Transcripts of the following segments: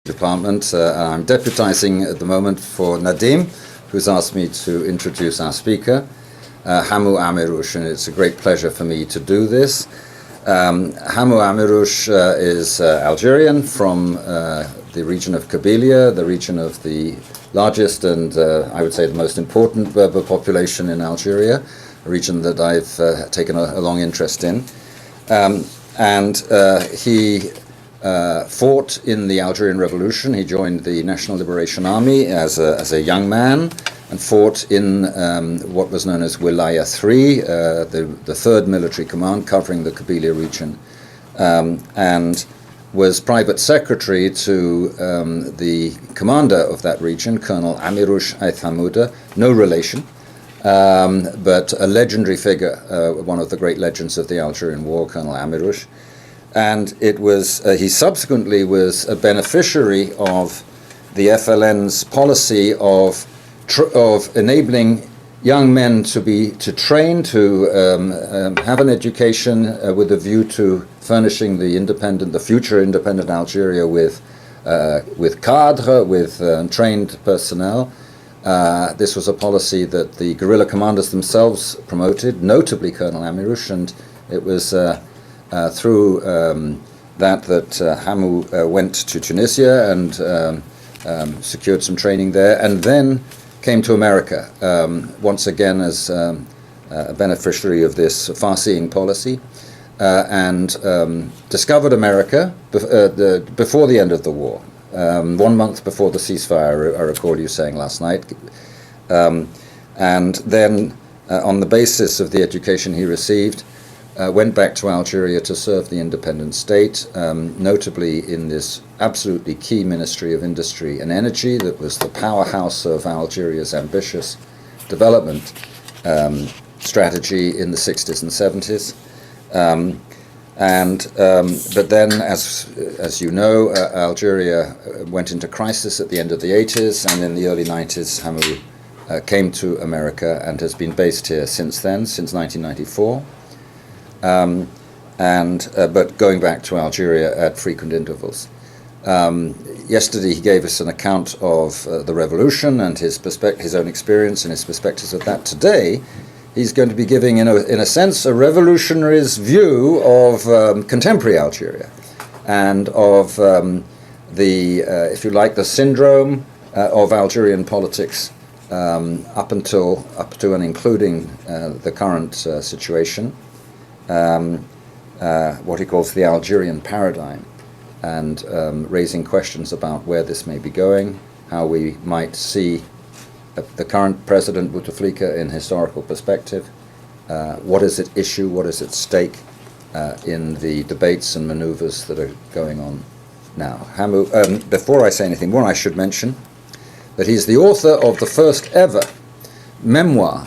department. I'm deputizing at the moment for Nadim, who's asked me to introduce our speaker, Hamou Amirouch, and it's a great pleasure for me to do this. Hamou Amirouch is Algerian from the region of Kabylia, the region of the largest and I would say the most important Berber population in Algeria, a region that I've taken a long interest in. He fought in the Algerian Revolution. He joined the National Liberation Army as a young man and fought in what was known as Wilaya 3, the third military command covering the Kabylia region, and was private secretary to the commander of that region, Colonel Amirouche Since, no relation, but a legendary figure, one of the great legends of the Algerian War, Colonel Amirouche. And it was he subsequently was a beneficiary of the FLN's policy of enabling young men to train, to have an education with a view to furnishing the future independent Algeria with cadre, with trained personnel. This was a policy that the guerrilla commanders themselves promoted, notably Colonel Amirouche, and it was through that Hamou went to Tunisia and secured some training there, and then came to America, once again as a beneficiary of this far-seeing policy, and discovered America before the end of the war, 1 month before the ceasefire, I recall you saying last night. And then, on the basis of the education he received, went back to Algeria to serve the independent state, notably in this absolutely key Ministry of Industry and Energy that was the powerhouse of Algeria's ambitious development strategy in the 60s and 70s. But then, as you know, Algeria went into crisis at the end of the 80s, and in the early 90s, Hamou came to America and has been based here since then, since 1994. But going back to Algeria at frequent intervals. Yesterday he gave us an account of the revolution and his own experience and his perspectives of that. Today he's going to be giving, in a sense, a revolutionary's view of contemporary Algeria and of if you like, the syndrome of Algerian politics up to and including the current situation. What he calls the Algerian Paradigm, and raising questions about where this may be going, how we might see the current president Bouteflika in historical perspective, what is at issue, what is at stake in the debates and maneuvers that are going on now. Hamou, before I say anything more, I should mention that he's the author of the first ever memoir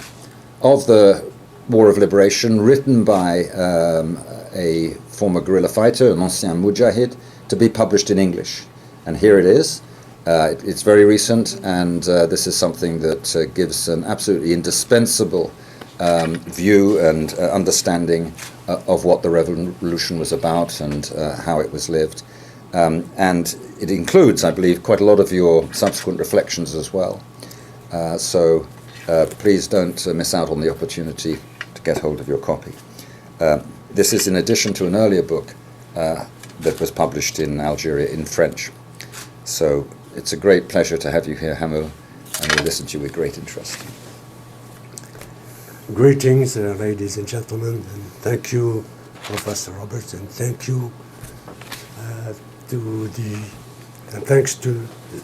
of the War of Liberation, written by a former guerrilla fighter, an ancien mujahid, to be published in English. And here it is. It's very recent, and this is something that gives an absolutely indispensable view and understanding of what the revolution was about and how it was lived. And it includes, I believe, quite a lot of your subsequent reflections as well. So please don't miss out on the opportunity to get hold of your copy. This is in addition to an earlier book that was published in Algeria in French. So it's a great pleasure to have you here, Hamou, and we listen to you with great interest. Greetings, ladies and gentlemen, and thank you, Professor Roberts, and thank you thanks to the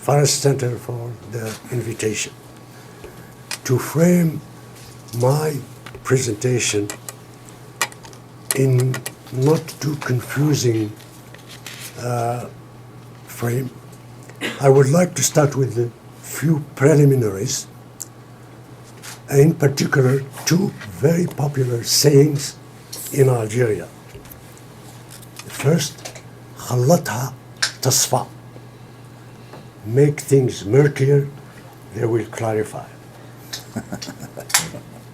Forest Center for the invitation. To frame my presentation in not too confusing frame, I would like to start with a few preliminaries, in particular two very popular sayings in Algeria. The first, خلطها تصفى, make things murkier, they will clarify.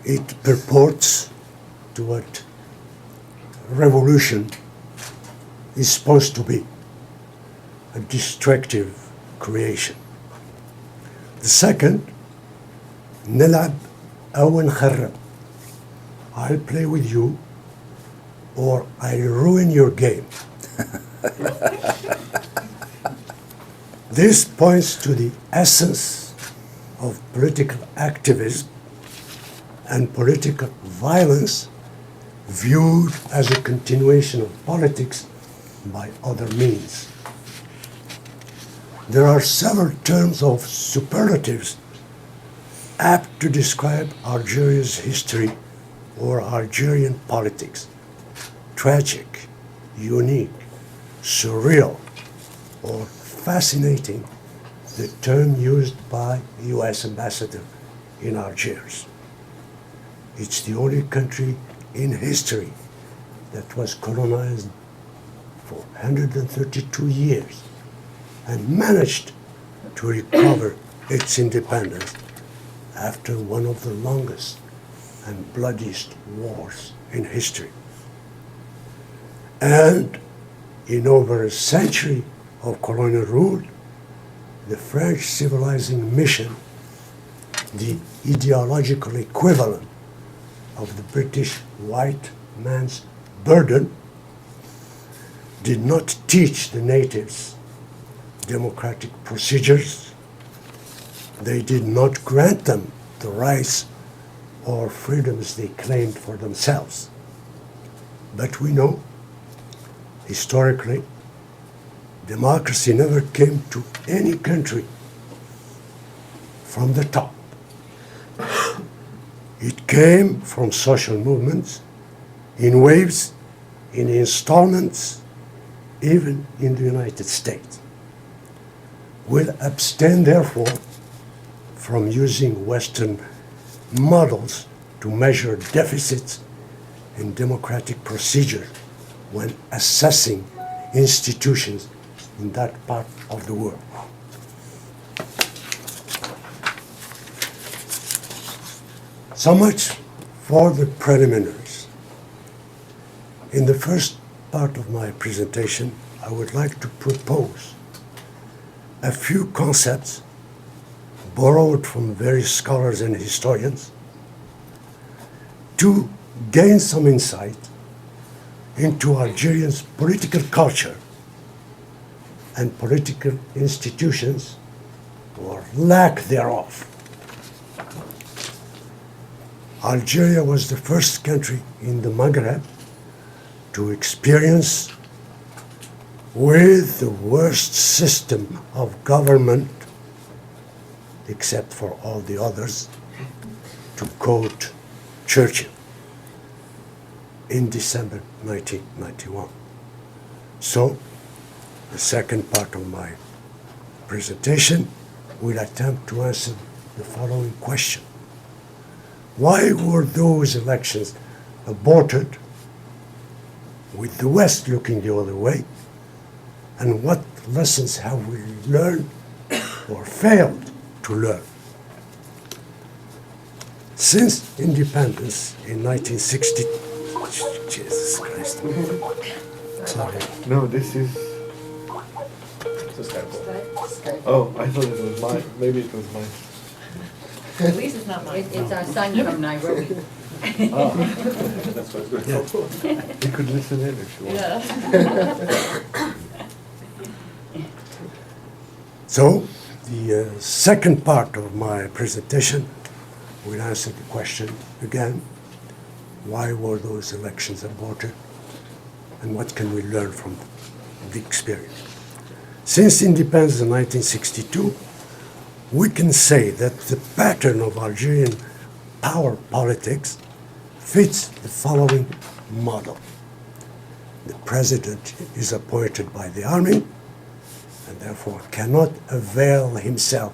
It purports to what revolution is supposed to be. a destructive creation. The second, نلعب أو نخرب. I'll play with you or I'll ruin your game. This points to the essence of political activism and political violence viewed as a continuation of politics by other means. There are several terms of superlatives apt to describe Algeria's history or Algerian politics: tragic, unique, surreal, or fascinating, the term used by the US ambassador in Algiers. It's the only country in history that was colonized for 132 years and managed to recover its independence after one of the longest and bloodiest wars in history. And in over a century of colonial rule, the French civilizing mission, the ideological equivalent of the British white man's burden, did not teach the natives democratic procedures. They did not grant them the rights or freedoms they claimed for themselves. But we know, historically, democracy never came to any country from the top. It came from social movements, in waves, in installments, even in the United States. We'll abstain, therefore, from using Western models to measure deficits in democratic procedure when assessing institutions in that part of the world. So much for the preliminaries. In the first part of my presentation, I would like to propose a few concepts borrowed from various scholars and historians to gain some insight into Algerians' political culture and political institutions, or lack thereof. Algeria was the first country in the Maghreb to experience with the worst system of government, except for all the others, to quote Churchill, in December 1991. So, the second part of my presentation will attempt to answer the following question. Why were those elections aborted, with the West looking the other way? And what lessons have we learned or failed to learn? Since independence in 1960, Jesus Christ. Sorry. No, this is. Oh, I thought it was mine. Maybe it was mine. At least it's not mine. It's our son from Nairobi. Oh. That's what I was going to You could listen in if you want. Yeah. So, the second part of my presentation will answer the question again, why were those elections aborted, and what can we learn from the experience? Since independence in 1962, we can say that the pattern of Algerian power politics fits the following model. The president is appointed by the army and therefore cannot avail himself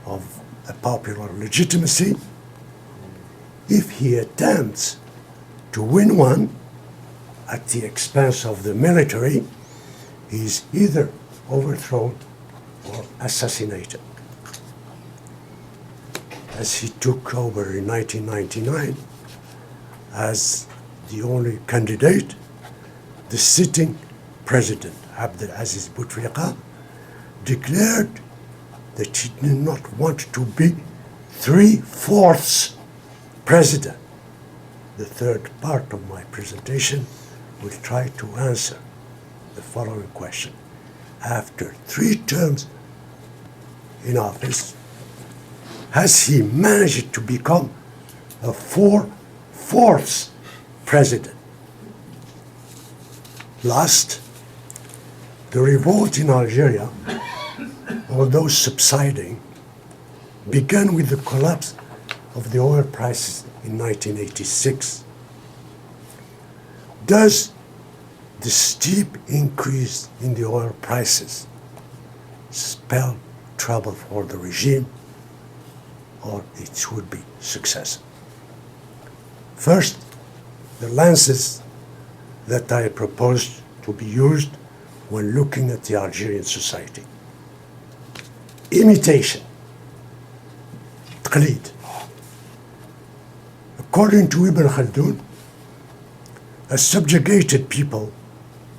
of a popular legitimacy. If he attempts to win one at the expense of the military, he is either overthrown or assassinated. As he took over in 1999 as the only candidate, the sitting president, Abdelaziz Bouteflika, declared that he did not want to be 3/4 president. The third part of my presentation will try to answer the following question. After 3 terms in office, has he managed to become a 4/4 president? Last, the revolt in Algeria, although subsiding, began with the collapse of the oil prices in 1986. Does the steep increase in the oil prices spell trouble for the regime, or it would be success? First, the lenses that I proposed to be used when looking at the Algerian society. Imitation, taqlid. According to Ibn Khaldun, a subjugated people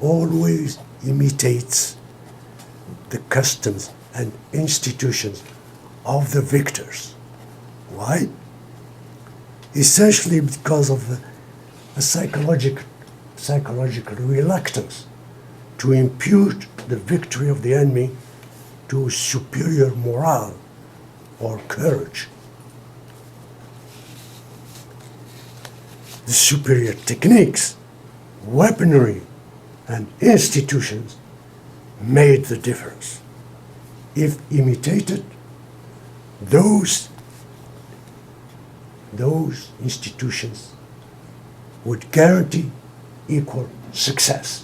always imitates the customs and institutions of the victors. Why? Essentially because of a psychological reluctance to impute the victory of the enemy to superior morale or courage. The superior techniques, weaponry, and institutions made the difference. If imitated, those institutions would guarantee equal success.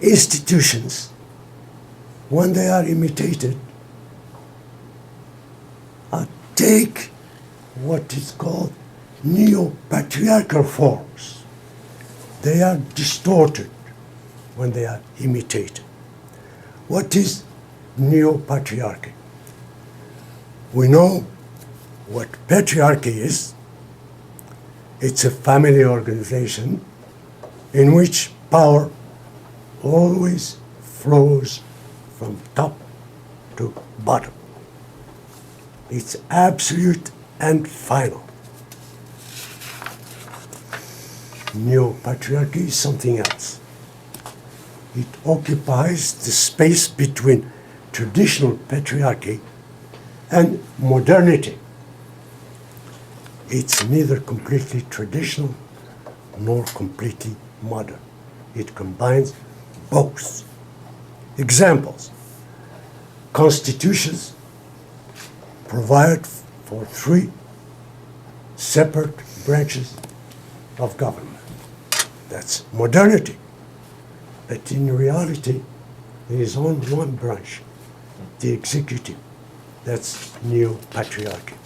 Institutions, when they are imitated, take what is called neo-patriarchal forms. They are distorted when they are imitated. What is neo-patriarchy? We know what patriarchy is. It's a family organization in which power always flows from top to bottom. It's absolute and final. Neo-patriarchy is something else. It occupies the space between traditional patriarchy and modernity. It's neither completely traditional nor completely modern. It combines both. Examples: constitutions provide for 3 separate branches of government. That's modernity. But in reality, there is only one branch, the executive. That's neo-patriarchy.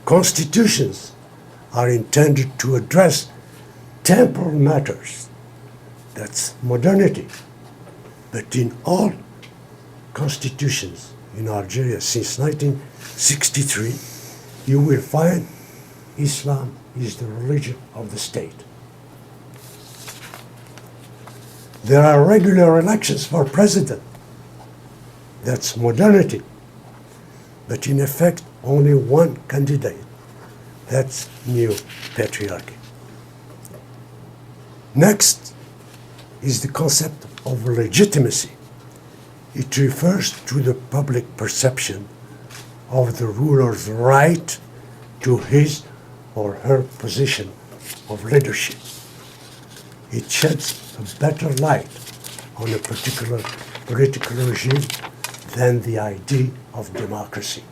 Constitutions are intended to address temporal matters. That's modernity. But in all constitutions in Algeria since 1963, you will find Islam is the religion of the state. There are regular elections for president. That's modernity. But in effect, only one candidate. That's neo-patriarchy. Next is the concept of legitimacy. It refers to the public perception of the ruler's right to his or her position of leadership. It sheds a better light on a particular political regime than the idea of democracy.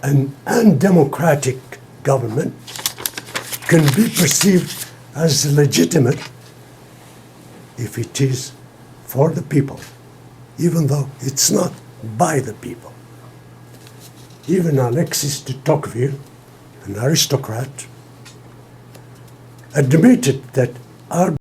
An undemocratic government can be perceived as legitimate if it is for the people, even though it's not by the people. Even Alexis de Tocqueville, an aristocrat, admitted that our